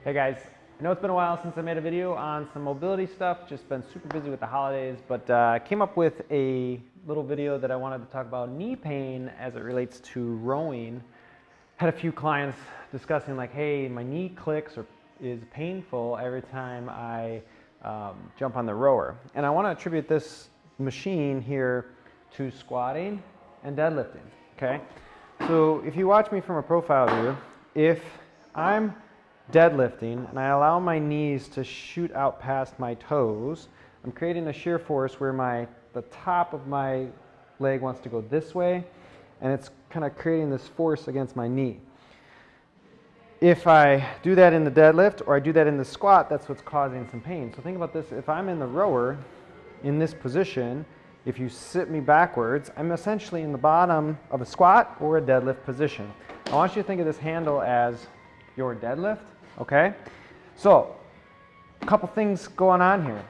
Hey guys, I know it's been a while since I made a video on some mobility stuff, just been super busy with the holidays, but I came up with a little video that I wanted to talk about knee pain as it relates to rowing. Had a few clients discussing like, hey, my knee clicks or is painful every time I jump on the rower. And I want to attribute this machine here to squatting and deadlifting, okay? So if you watch me from a profile view, if I'm deadlifting and I allow my knees to shoot out past my toes, I'm creating a shear force where the top of my leg wants to go this way, and it's kind of creating this force against my knee. If I do that in the deadlift or I do that in the squat, that's what's causing some pain. So think about this, if I'm in the rower in this position, if you sit me backwards, I'm essentially in the bottom of a squat or a deadlift position. I want you to think of this handle as your deadlift, okay? So, a couple things going on here.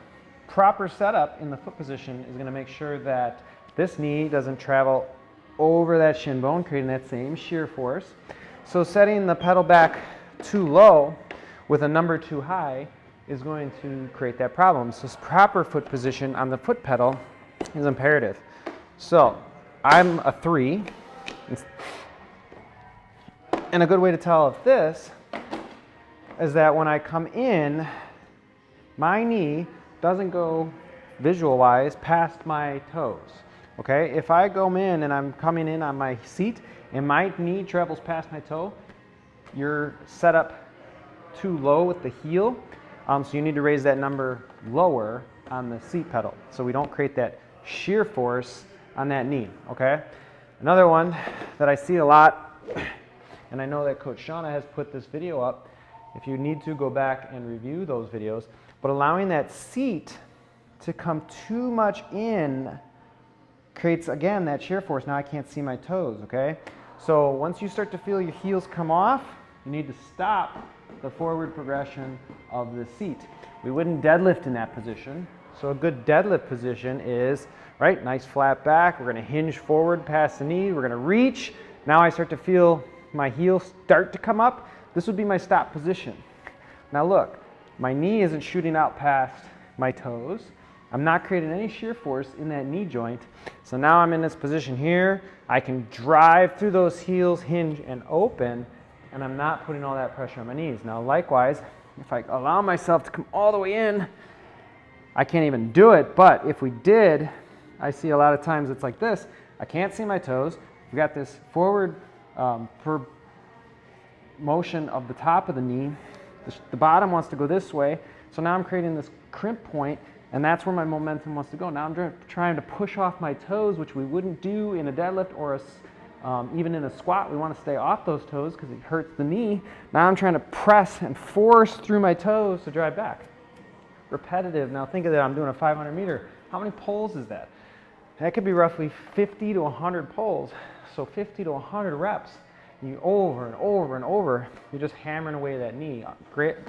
Proper setup in the foot position is going to make sure that this knee doesn't travel over that shin bone, creating that same shear force. So setting the pedal back too low with a number too high is going to create that problem. So proper foot position on the foot pedal is imperative. So I'm a 3, and a good way to tell if this is that when I come in, my knee doesn't go visual-wise past my toes, okay? If I go in and I'm coming in on my seat and my knee travels past my toe, you're set up too low with the heel, so you need to raise that number lower on the seat pedal so we don't create that shear force on that knee, okay? Another one that I see a lot, and I know that Coach Shauna has put this video up, if you need to go back and review those videos, but allowing that seat to come too much in creates, again, that shear force. Now I can't see my toes, okay? So once you start to feel your heels come off, you need to stop the forward progression of the seat. We wouldn't deadlift in that position. So a good deadlift position is, right, nice flat back. We're going to hinge forward past the knee. We're going to reach. Now I start to feel my heels start to come up. This would be my stop position. Now look, my knee isn't shooting out past my toes. I'm not creating any shear force in that knee joint. So now I'm in this position here. I can drive through those heels, hinge and open, and I'm not putting all that pressure on my knees. Now likewise, if I allow myself to come all the way in, I can't even do it, but if we did, I see a lot of times it's like this. I can't see my toes. We've got this forward motion of the top of the knee. The bottom wants to go this way, so now I'm creating this crimp point, and that's where my momentum wants to go. Now I'm trying to push off my toes, which we wouldn't do in a deadlift or even in a squat. We want to stay off those toes because it hurts the knee. Now I'm trying to press and force through my toes to drive back. Repetitive. Now think of that, I'm doing a 500 meter. How many pulls is that? That could be roughly 50 to 100 pulls. So 50 to 100 reps. You over and over and over, you're just hammering away that knee.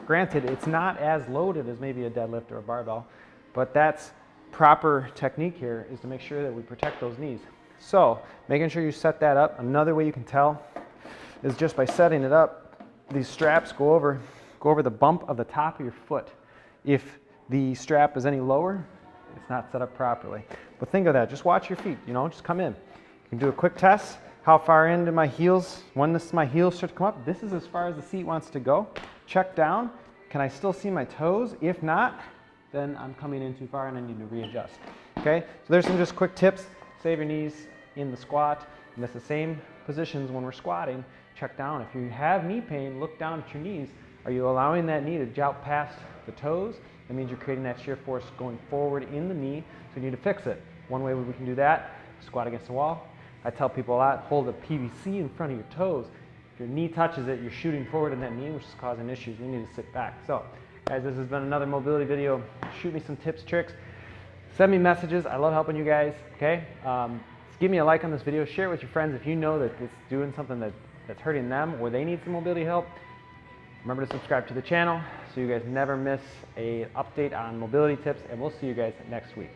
Granted, it's not as loaded as maybe a deadlift or a barbell, but that's proper technique here, is to make sure that we protect those knees. So making sure you set that up. Another way you can tell is just by setting it up. These straps go over the bump of the top of your foot. If the strap is any lower, it's not set up properly. But think of that, just watch your feet, just come in. You can do a quick test. How far into my heels, when my heels start to come up, this is as far as the seat wants to go. Check down, can I still see my toes? If not, then I'm coming in too far and I need to readjust. Okay, so there's some just quick tips. Save your knees in the squat, and that's the same positions when we're squatting. Check down. If you have knee pain, look down at your knees. Are you allowing that knee to jout past the toes? That means you're creating that shear force going forward in the knee, so you need to fix it. One way we can do that, squat against the wall. I tell people a lot, hold a PVC in front of your toes. If your knee touches it, you're shooting forward in that knee, which is causing issues. You need to sit back. So, guys, this has been another mobility video. Shoot me some tips, tricks. Send me messages. I love helping you guys, okay? Give me a like on this video. Share it with your friends if you know that it's doing something that's hurting them or they need some mobility help. Remember to subscribe to the channel so you guys never miss an update on mobility tips, and we'll see you guys next week.